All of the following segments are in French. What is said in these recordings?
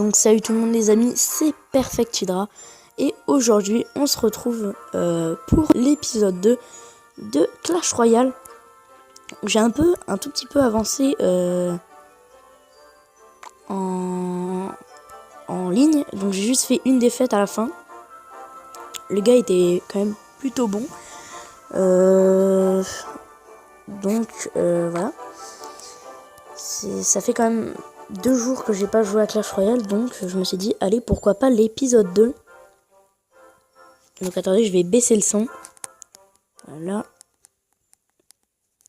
Donc salut tout le monde les amis, c'est Perfect Hydra et aujourd'hui on se retrouve pour l'épisode 2 de Clash Royale. J'ai un tout petit peu avancé en ligne, donc j'ai juste fait une défaite à la fin. Le gars était quand même plutôt bon, donc voilà. Ça fait quand même 2 jours que j'ai pas joué à Clash Royale, donc je me suis dit allez, pourquoi pas l'épisode 2. Donc attendez, je vais baisser le son. Voilà.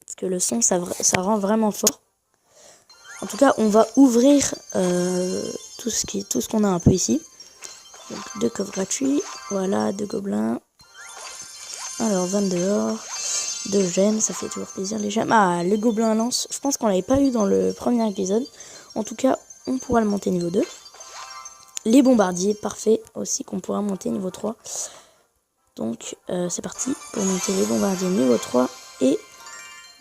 Parce que le son ça rend vraiment fort. En tout cas, on va ouvrir tout ce qu'on a un peu ici. Donc 2 coffres gratuits, voilà, 2 gobelins. Alors 22 or, 2 gemmes, ça fait toujours plaisir les gemmes. Ah, le gobelin lance, je pense qu'on l'avait pas eu dans le premier épisode. En tout cas, on pourra le monter niveau 2. Les bombardiers, parfait, aussi qu'on pourra monter niveau 3. Donc c'est parti pour monter les bombardiers niveau 3. Et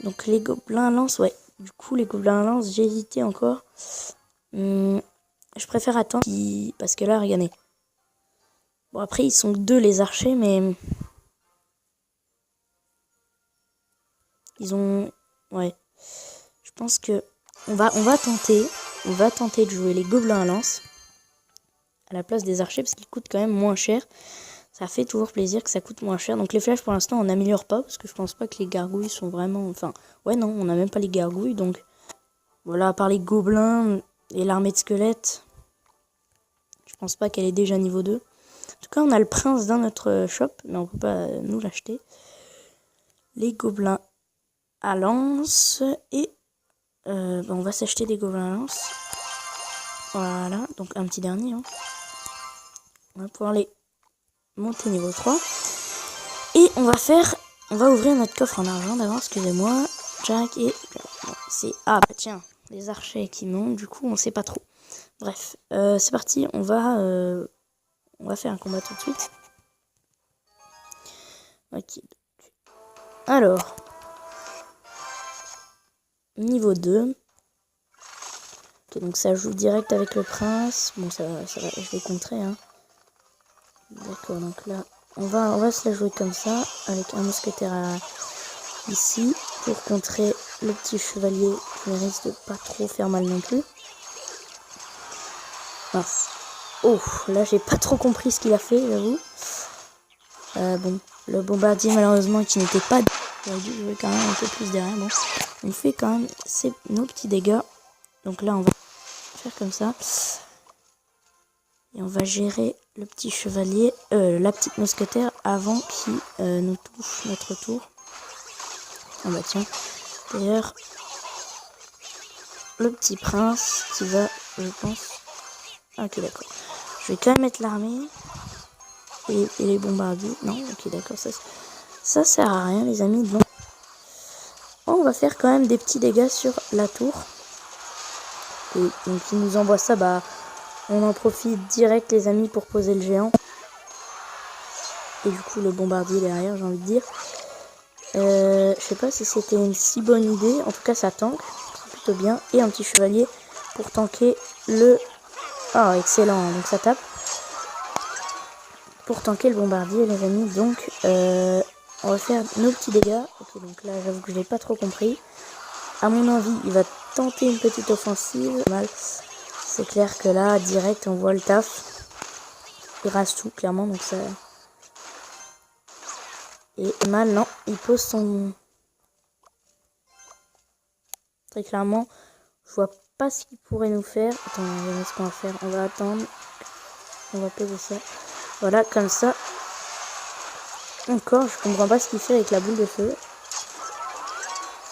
donc les gobelins lance, ouais. Du coup les gobelins lance, j'ai hésité encore. Je préfère attendre parce que là, regardez. Bon, après ils sont 2 les archers, mais ils ont, ouais. Je pense que on va tenter de jouer les gobelins à lance à la place des archers parce qu'ils coûtent quand même moins cher. Ça fait toujours plaisir que ça coûte moins cher. Donc les flèches pour l'instant on n'améliore pas parce que je pense pas que les gargouilles sont vraiment... Enfin, ouais non, on n'a même pas les gargouilles. Donc voilà, à part les gobelins et l'armée de squelettes, je pense pas qu'elle est déjà niveau 2. En tout cas on a le prince dans notre shop, mais on peut pas nous l'acheter. Les gobelins à lance et on va s'acheter des gobelins à lance. Voilà, donc un petit dernier. Hein. On va pouvoir les monter niveau 3. Et on va ouvrir notre coffre en argent d'avant, excusez-moi. Jack et... Bon, c'est... Ah bah tiens, les archers qui montent, du coup on sait pas trop. Bref, c'est parti, on va faire un combat tout de suite. Ok. Alors, niveau 2. Ok, donc ça joue direct avec le prince. Bon, ça va, je vais contrer, hein. D'accord, donc là, on va se la jouer comme ça, avec un mousquetaire ici, pour contrer le petit chevalier qui risque de pas trop faire mal non plus. Mince. Oh, là j'ai pas trop compris ce qu'il a fait, j'avoue. Bon, le bombardier malheureusement qui n'était pas... J'aurais dû jouer quand même un peu plus derrière. Bon, on fait quand même nos petits dégâts. Donc là on va faire comme ça. Et on va gérer le petit chevalier, la petite mousquetaire avant qu'il nous touche notre tour. Ah bah tiens, d'ailleurs, le petit prince qui va, je pense... Ok d'accord. Je vais quand même mettre l'armée et les bombardiers. Non, ok d'accord, ça sert à rien les amis. Donc, on va faire quand même des petits dégâts sur la tour. Et donc il nous envoie ça, bah... On en profite direct les amis pour poser le géant. Et du coup le bombardier derrière, j'ai envie de dire. Je sais pas si c'était une si bonne idée. En tout cas ça tank. C'est plutôt bien. Et un petit chevalier pour tanker le... Ah excellent, donc ça tape. Pour tanker le bombardier les amis. Donc on va faire nos petits dégâts. Ok, donc là j'avoue que je n'ai pas trop compris. À mon avis il va tenter une petite offensive. Mal. C'est clair que là, direct, on voit le taf. Il rase tout, clairement, donc ça... Et mal, non, il pose son... Très clairement, je vois pas ce qu'il pourrait nous faire. Attends, on va voir ce qu'on va faire. On va attendre. On va poser ça. Voilà, comme ça. Encore, je comprends pas ce qu'il fait avec la boule de feu.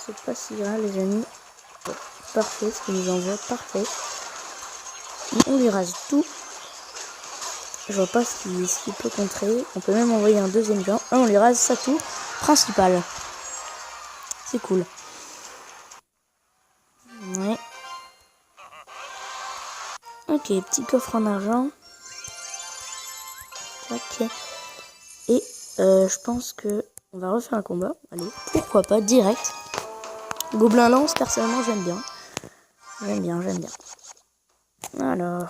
C'est pas si grave, les amis. Bon, parfait, ce qu'il nous envoie, parfait. On lui rase tout. Je vois pas ce qu'il peut contrer. On peut même envoyer un deuxième géant. Ah, on lui rase sa tour principale. C'est cool. Ouais. Ok, petit coffre en argent. Ok. Et je pense que on va refaire un combat. Allez, pourquoi pas, direct. Gobelin lance, personnellement, j'aime bien. J'aime bien. Alors...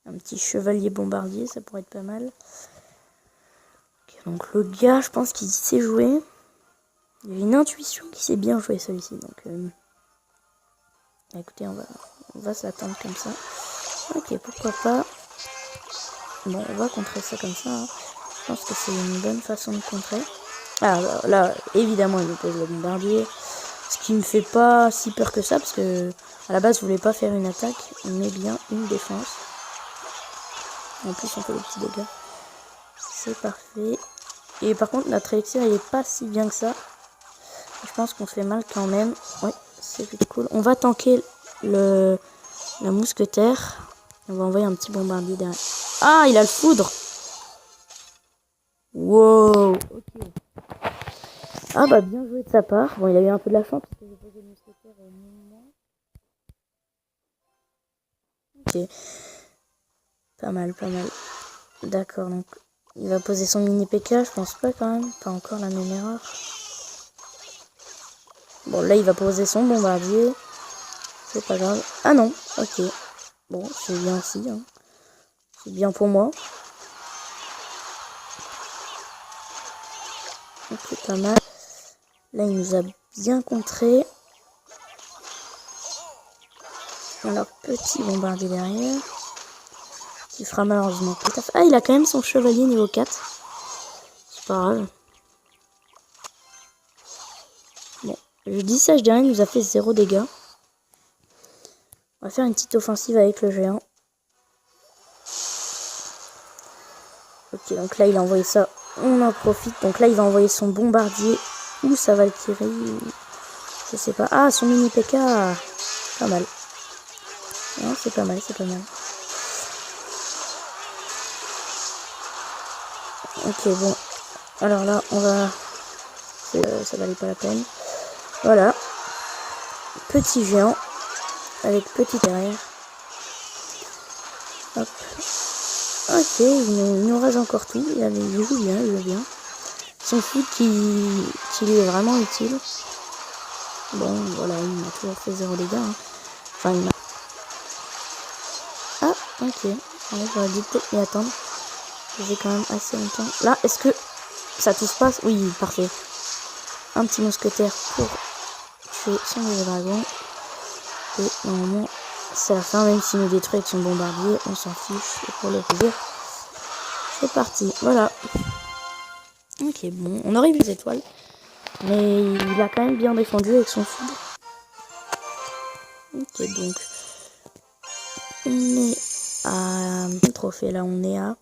Un petit chevalier bombardier, ça pourrait être pas mal. Okay, donc le gars, je pense qu'il sait jouer. Il y a une intuition qui sait bien jouer celui-ci. Donc écoutez, on va s'attendre comme ça. Ok, pourquoi pas. Bon, on va contrer ça comme ça. Hein. Je pense que c'est une bonne façon de contrer. Ah, là, évidemment, il me pose le bombardier. Ce qui me fait pas si peur que ça, parce que à la base, je voulais pas faire une attaque, mais bien une défense. En plus, on fait des petits dégâts. C'est parfait. Et par contre, notre élixir, il est pas si bien que ça. Je pense qu'on fait mal quand même. Ouais, c'est plutôt cool. On va tanker la mousquetaire. On va envoyer un petit bombardier derrière. Ah, il a le foudre. Wow. Ok. Ah bah bien joué de sa part. Bon, il a eu un peu de la chance parce que j'ai posé le mousquetaire au moment. Ok. Pas mal, pas mal. D'accord, donc il va poser son mini PK, je pense pas quand même. Pas encore la même erreur. Bon, là il va poser son bombardier. C'est pas grave. Ah non, ok. Bon, c'est bien aussi. Hein. C'est bien pour moi. Ok, pas mal. Là, il nous a bien contré. Alors, petit bombardier derrière. Qui fera malheureusement pas. Ah, il a quand même son chevalier niveau 4. C'est pas grave. Bon, je dis ça, je dirais, il nous a fait 0 dégâts. On va faire une petite offensive avec le géant. Ok, donc là, il a envoyé ça. On en profite. Donc là, il va envoyer son bombardier ou sa Valkyrie. Ou... je sais pas. Ah, son mini PK. Pas mal. Non, c'est pas mal, c'est pas mal. Ok, bon. Alors là, on va... ça valait pas la peine. Voilà. Petit géant. Avec petit derrière. Hop. Ok, il nous rase encore tout. Il joue bien, il joue bien. Son foot qui lui est vraiment utile. Bon, voilà, il m'a toujours fait 0 dégâts. Hein. Enfin, il m'a... ah, ok. Ouais, j'aurais dû peut-être m'y attendre. J'ai quand même assez longtemps. Là, est-ce que ça touche pas? Oui, parfait. Un petit mousquetaire pour tuer son dragon. Et normalement, c'est la fin. Même s'il nous détruit avec son bombardier, on s'en fiche. Et pour le plaisir, c'est parti. Voilà. Ok, bon, on aurait vu les étoiles. Mais il a quand même bien défendu avec son foudre. Ok, donc on est à trophée. Là, on est à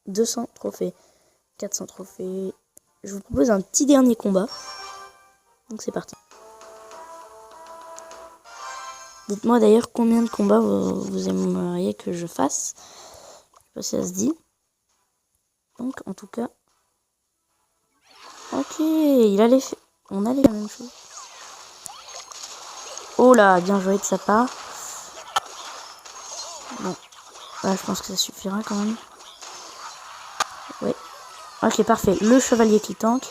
200 trophées. 400 trophées. Je vous propose un petit dernier combat. Donc c'est parti. Dites-moi d'ailleurs combien de combats vous aimeriez que je fasse. Je sais pas si ça se dit. Donc en tout cas. Ok, on allait la même chose. Oh là, bien joué de sa part. Bon, là je pense que ça suffira quand même. Ouais. Ok, parfait. Le chevalier qui tank.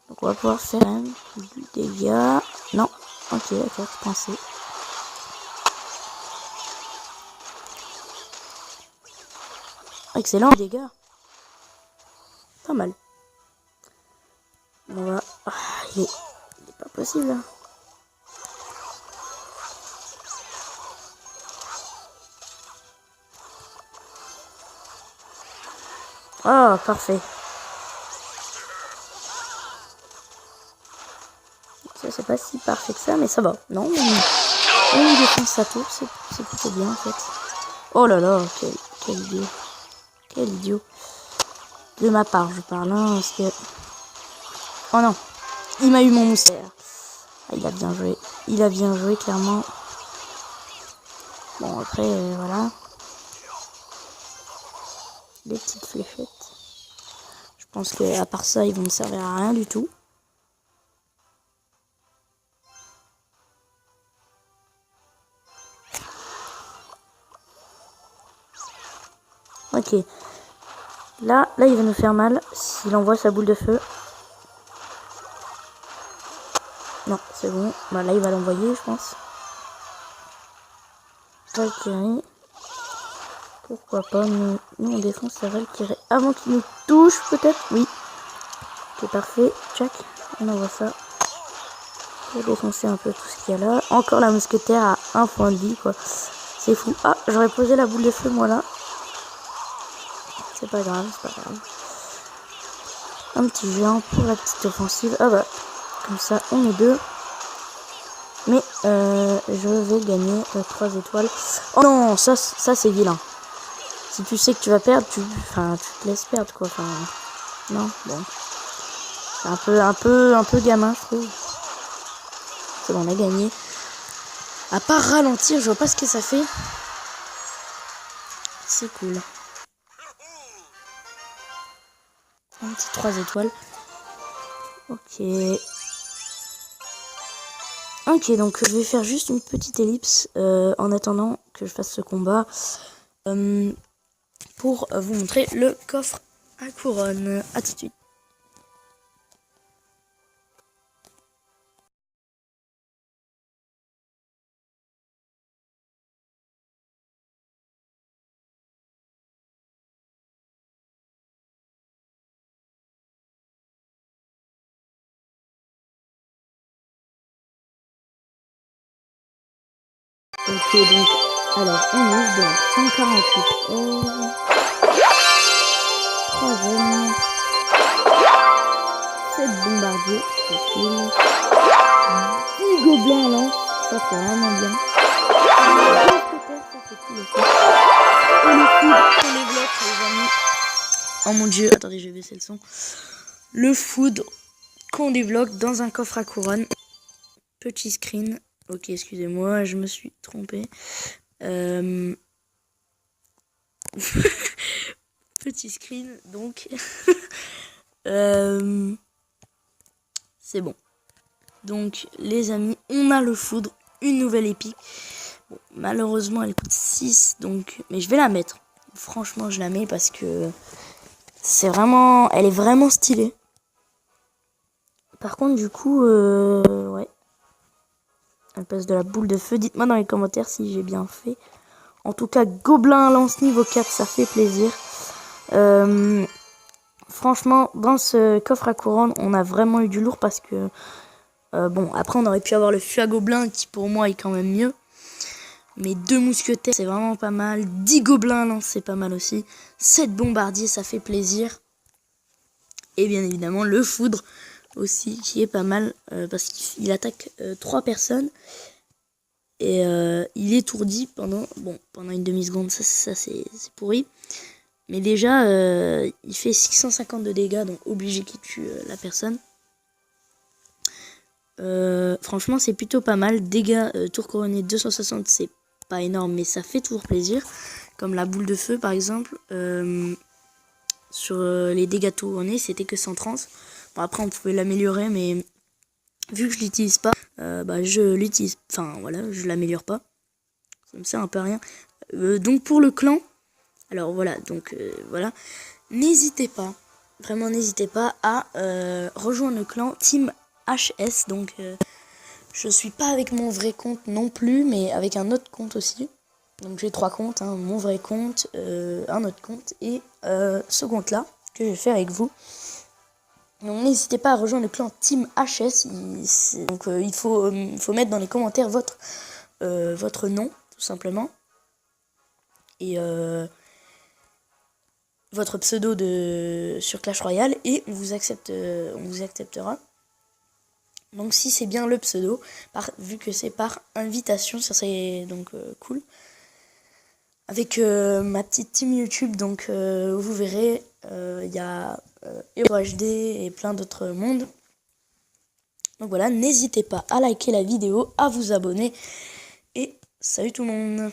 Donc on va pouvoir faire quand même du dégât. Non. Ok, d'accord, je pensais. Excellent dégâts. Pas mal. On va... ah, il est pas possible là. Ah, parfait. Ça, c'est pas si parfait que ça, mais ça va. Non, on défend sa tour, c'est plutôt bien en fait. Oh là là, quel idiot. Quel idiot. De ma part, je parle, hein, parce que... oh non, il m'a eu mon mousseur. Ah, il a bien joué. Il a bien joué, clairement. Bon, après, voilà. Des petites fléchettes. Je pense qu'à part ça, ils vont me servir à rien du tout. Ok. Là, il va nous faire mal s'il envoie sa boule de feu. Non, c'est bon. Bah, là, il va l'envoyer, je pense. Valkyrie. Pourquoi pas, mais nous on défonce la Valkyrie avant qu'il nous touche peut-être. Oui. C'est parfait. Tchac. On envoie ça. Pour défoncer un peu tout ce qu'il y a là. Encore la mousquetaire à 1 point de vie quoi. C'est fou. Ah, j'aurais posé la boule de feu moi là. C'est pas grave, c'est pas grave. Un petit géant pour la petite offensive. Ah bah, comme ça on est 2. Mais je vais gagner 3 étoiles. Oh non, ça c'est vilain. Si tu sais que tu vas perdre, tu te laisses perdre quoi. Enfin, non, bon. C'est un peu gamin je trouve. C'est bon, on a gagné. À part ralentir, je vois pas ce que ça fait. C'est cool. Un petit 3 étoiles. Ok. Ok, donc je vais faire juste une petite ellipse en attendant que je fasse ce combat pour vous montrer le coffre à couronne. À tout de suite. Ok, donc, alors, on est dans 148 11, 3 jeunes, 7 bombardiers, c'est cool, 10 gobelins à lance, ça c'est vraiment bien, 2 scooters, ça c'est cool aussi, et le food qu'on débloque les amis, oh mon dieu, attendez je vais baisser le son, le food qu'on débloque dans un coffre à couronne, petit screen. Ok, excusez-moi, je me suis trompée. Petit screen, donc. C'est bon. Donc, les amis, on a le foudre, une nouvelle épique. Bon, malheureusement, elle coûte 6, donc... Mais je vais la mettre. Franchement, je la mets parce que... C'est vraiment... Elle est vraiment stylée. Par contre, du coup, ouais. Elle passe de la boule de feu. Dites-moi dans les commentaires si j'ai bien fait. En tout cas, gobelin lance niveau 4, ça fait plaisir. Franchement, dans ce coffre à couronne, on a vraiment eu du lourd parce que... bon, après, on aurait pu avoir le fût à gobelins qui, pour moi, est quand même mieux. Mais 2 mousquetaires, c'est vraiment pas mal. 10 gobelins lance, c'est pas mal aussi. 7 bombardiers, ça fait plaisir. Et bien évidemment, le foudre aussi, qui est pas mal parce qu'il attaque 3 personnes. Et il étourdit pendant une demi-seconde, ça c'est pourri. Mais déjà, il fait 650 de dégâts, donc obligé qu'il tue la personne. Franchement, c'est plutôt pas mal. Dégâts tour couronné 260, c'est pas énorme, mais ça fait toujours plaisir. Comme la boule de feu, par exemple. Sur les dégâts tour couronné, c'était que 130. Bon, après, on pouvait l'améliorer, mais vu que je l'utilise pas, je l'utilise. Enfin, voilà, je l'améliore pas. Ça me sert un peu à rien. Donc, pour le clan, alors voilà, donc voilà. N'hésitez pas, vraiment n'hésitez pas à rejoindre le clan Team HS. Donc, je suis pas avec mon vrai compte non plus, mais avec un autre compte aussi. Donc, j'ai 3 comptes, hein, mon vrai compte, un autre compte et ce compte-là que je vais faire avec vous. Donc n'hésitez pas à rejoindre le clan Team HS. Donc il faut mettre dans les commentaires votre nom, tout simplement. Et votre pseudo sur Clash Royale. Et on vous acceptera. Donc si c'est bien le pseudo, vu que c'est par invitation, ça serait donc cool. Avec ma petite team YouTube, donc vous verrez, il y a HeroHD et plein d'autres mondes. Donc voilà, n'hésitez pas à liker la vidéo, à vous abonner. Et salut tout le monde!